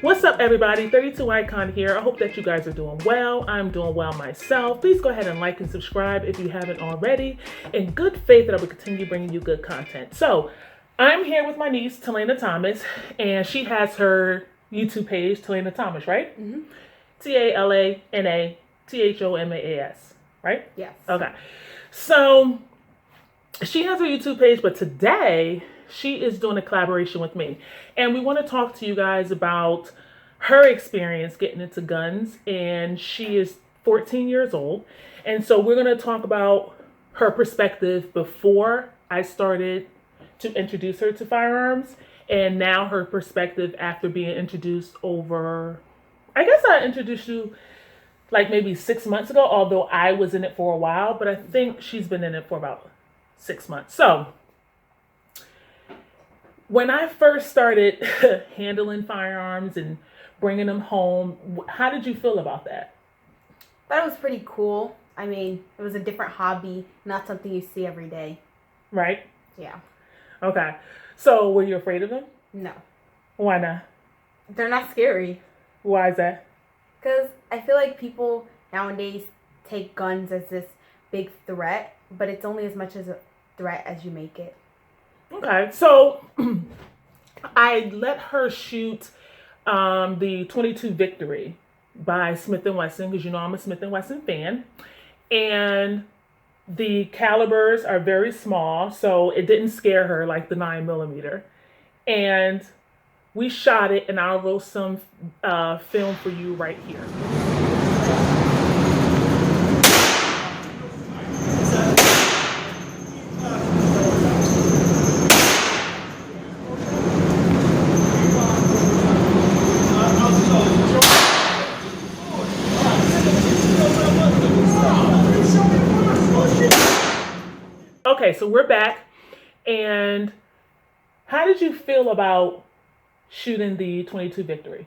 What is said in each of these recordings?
What's up, everybody? 32 Icon here. I hope that you guys are doing well. I'm doing well myself. Please go ahead and like and subscribe if you haven't already. In good faith that I will continue bringing you good content. So, I'm here with my niece, Talena Thomas, and she has her YouTube page, Talena Thomas, right? Mm-hmm. TALANATHOMAS, right? Yes. Okay. So, she has her YouTube page, but today she is doing a collaboration with me. And we want to talk to you guys about her experience getting into guns. And she is 14 years old. And so we're going to talk about her perspective before I started to introduce her to firearms. And now her perspective after being introduced over, I guess I introduced you like maybe 6 months ago, although I was in it for a while. But I think she's been in it for about 6 months. So when I first started handling firearms and bringing them home, how did you feel about that? Thought it was pretty cool. I mean, it was a different hobby, not something you see every day. Right? Yeah. Okay. So were you afraid of them? No. Why not? They're not scary. Why is that? Because I feel like people nowadays take guns as this big threat, but it's only as much as a threat as you make it. Okay. So I let her shoot the 22 Victory by Smith & Wesson, because you know I'm a Smith & Wesson fan. And the calibers are very small, so it didn't scare her like the 9mm. And we shot it, and I'll roll some film for you right here. Okay, so we're back. And how did you feel about shooting the 22 Victory?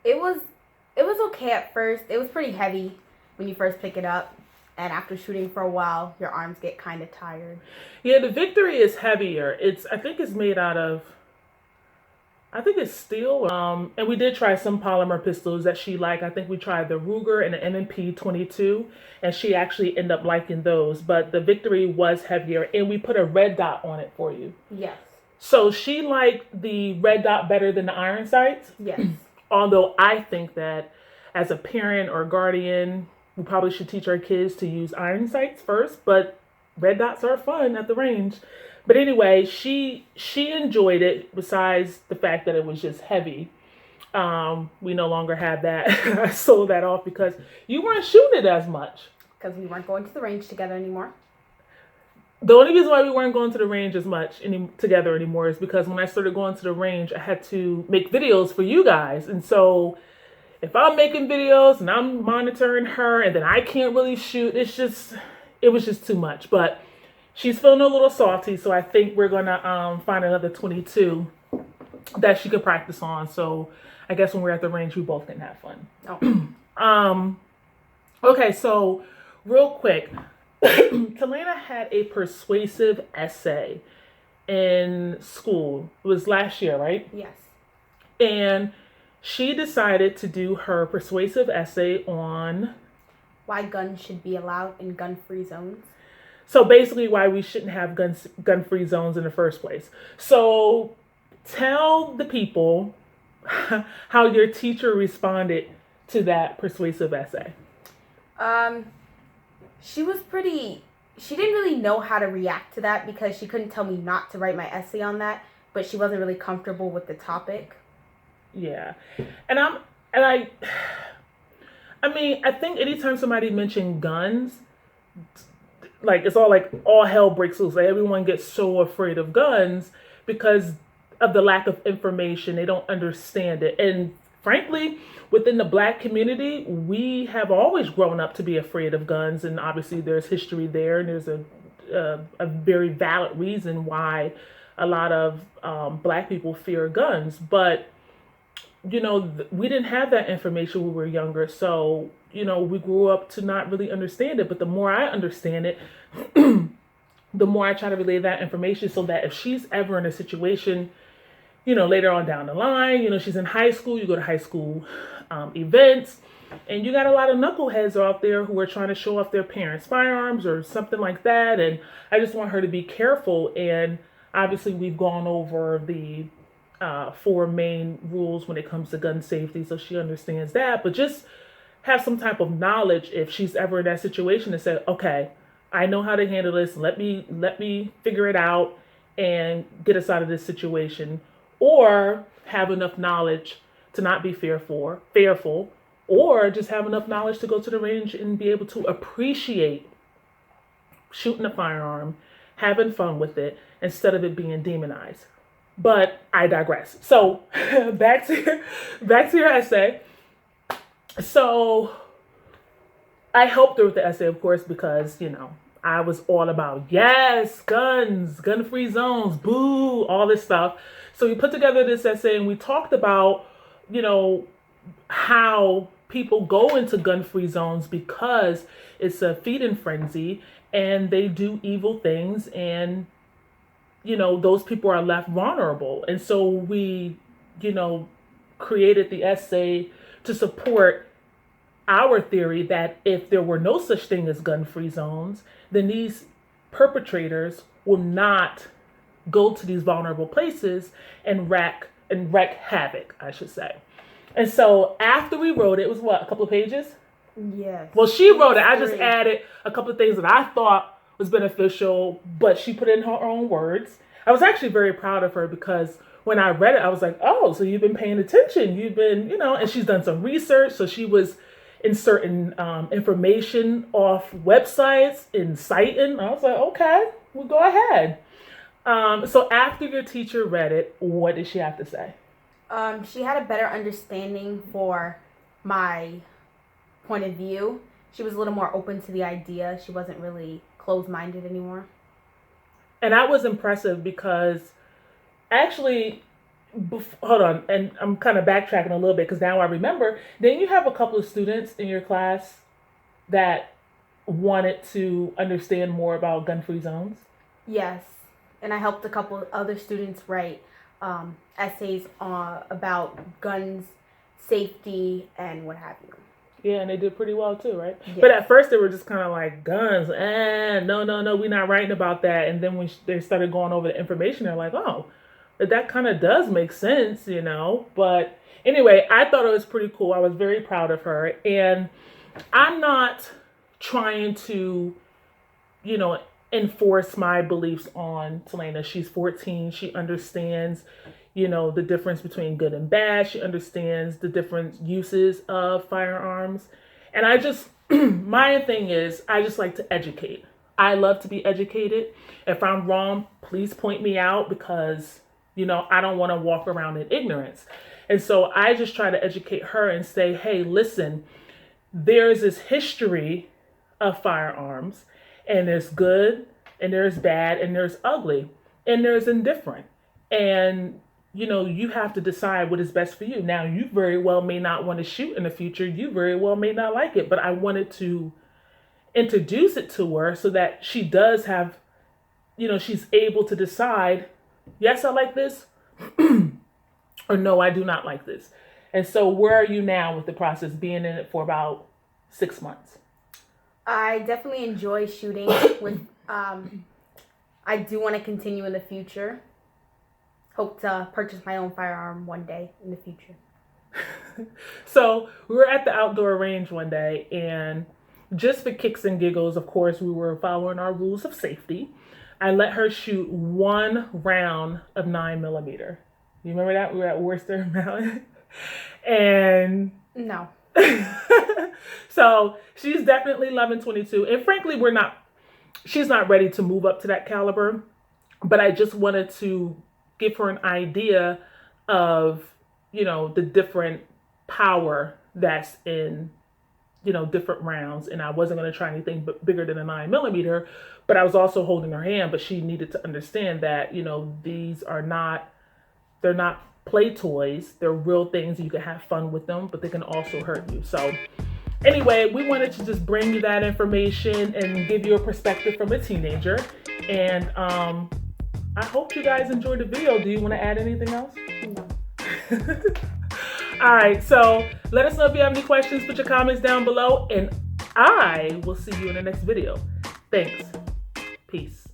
It was okay at first. It was pretty heavy when you first pick it up, and after shooting for a while, your arms get kind of tired. Yeah, the Victory is heavier. I think it's made out of, I think it's steel. And we did try some polymer pistols that she liked. I think we tried the Ruger and the M&P 22, and she actually ended up liking those. But the Victory was heavier, and we put a red dot on it for you. Yes. So she liked the red dot better than the iron sights. Yes. Although I think that as a parent or guardian, we probably should teach our kids to use iron sights first, but red dots are fun at the range. But anyway, she enjoyed it, besides the fact that it was just heavy. We no longer had that. I sold that off because you weren't shooting it as much. Because we weren't going to the range together anymore. The only reason why we weren't going to the range as much together anymore is because when I started going to the range, I had to make videos for you guys. And so if I'm making videos and I'm monitoring her and then I can't really shoot, it was just too much. But she's feeling a little salty, so I think we're going to find another 22 that she could practice on. So I guess when we're at the range, we both can have fun. Oh. Okay, so real quick. Talena had a persuasive essay in school. It was last year, right? Yes. And she decided to do her persuasive essay on Why guns should be allowed in gun-free zones. So basically why we shouldn't have gun-free zones in the first place. So tell the people how your teacher responded to that persuasive essay. She didn't really know how to react to that because she couldn't tell me not to write my essay on that, but she wasn't really comfortable with the topic. Yeah. I mean, I think anytime somebody mentions guns, like it's all hell breaks loose. Like everyone gets so afraid of guns because of the lack of information. They don't understand it. And frankly, within the Black community, we have always grown up to be afraid of guns, and obviously there's history there, and there's a very valid reason why a lot of Black people fear guns. But you know, we didn't have that information when we were younger, so you know, we grew up to not really understand it. But the more I understand it, the more I try to relay that information, so that if she's ever in a situation, later on down the line, she's in high school, you go to high school events, and you got a lot of knuckleheads out there who are trying to show off their parents' firearms or something like that. And I just want her to be careful. And obviously, we've gone over the 4 main rules when it comes to gun safety, so she understands that. But just have some type of knowledge if she's ever in that situation to say, okay, I know how to handle this. Let me figure it out and get us out of this situation, or have enough knowledge to not be fearful, or just have enough knowledge to go to the range and be able to appreciate shooting a firearm, having fun with it, instead of it being demonized. But I digress. So back to your essay. So I helped her with the essay, of course, because, I was all about, yes, guns, gun-free zones, boo, all this stuff. So we put together this essay and we talked about, how people go into gun-free zones because it's a feeding frenzy and they do evil things, and, those people are left vulnerable. And so we, created the essay to support our theory that if there were no such thing as gun-free zones, then these perpetrators will not go to these vulnerable places and wreak havoc, I should say. And so after we wrote it, it was a couple of pages? Yes. Well, she wrote it. I just added a couple of things that I thought was beneficial, but she put it in her own words. I was actually very proud of her because when I read it, I was like, oh, so you've been paying attention. You've been, and she's done some research. So she was inserting information off websites and citing. I was like, okay, well, go ahead. So after your teacher read it, what did she have to say? She had a better understanding for my point of view. She was a little more open to the idea. She wasn't really closed-minded anymore. And that was impressive because actually, hold on, and I'm kind of backtracking a little bit because now I remember, then you have a couple of students in your class that wanted to understand more about gun-free zones? Yes, and I helped a couple of other students write essays about guns, safety, and what have you. Yeah, and they did pretty well too, right? Yes. But at first they were just kind of like, guns, no, we're not writing about that. And then when they started going over the information, they're like, oh, that kind of does make sense, But anyway, I thought it was pretty cool. I was very proud of her. And I'm not trying to, enforce my beliefs on Talena. She's 14. She understands, the difference between good and bad. She understands the different uses of firearms. And I just, my thing is, I just like to educate. I love to be educated. If I'm wrong, please point me out because, I don't want to walk around in ignorance. And so I just try to educate her and say, hey, listen, there's this history of firearms, and there's good, and there's bad, and there's ugly, and there's indifferent. And, you have to decide what is best for you. Now, you very well may not want to shoot in the future. You very well may not like it, but I wanted to introduce it to her so that she does have, she's able to decide, yes, I like this, or no, I do not like this. And so where are you now with the process, being in it for about 6 months? I definitely enjoy shooting with, I do want to continue in the future. Hope to purchase my own firearm one day in the future. So we were at the outdoor range one day, and just for kicks and giggles, of course, we were following our rules of safety. I let her shoot 1 round of 9mm. You remember that? We were at Worcester Mountain. And no. So she's definitely 11/22. And frankly, she's not ready to move up to that caliber. But I just wanted to give her an idea of, the different power that's in, different rounds. And I wasn't going to try anything but bigger than a 9mm, but I was also holding her hand. But she needed to understand that, these are they're not play toys. They're real things. You can have fun with them, but they can also hurt you. So anyway, we wanted to just bring you that information and give you a perspective from a teenager. And I hope you guys enjoyed the video. Do you want to add anything else? No. All right, so let us know if you have any questions. Put your comments down below, and I will see you in the next video. Thanks. Peace.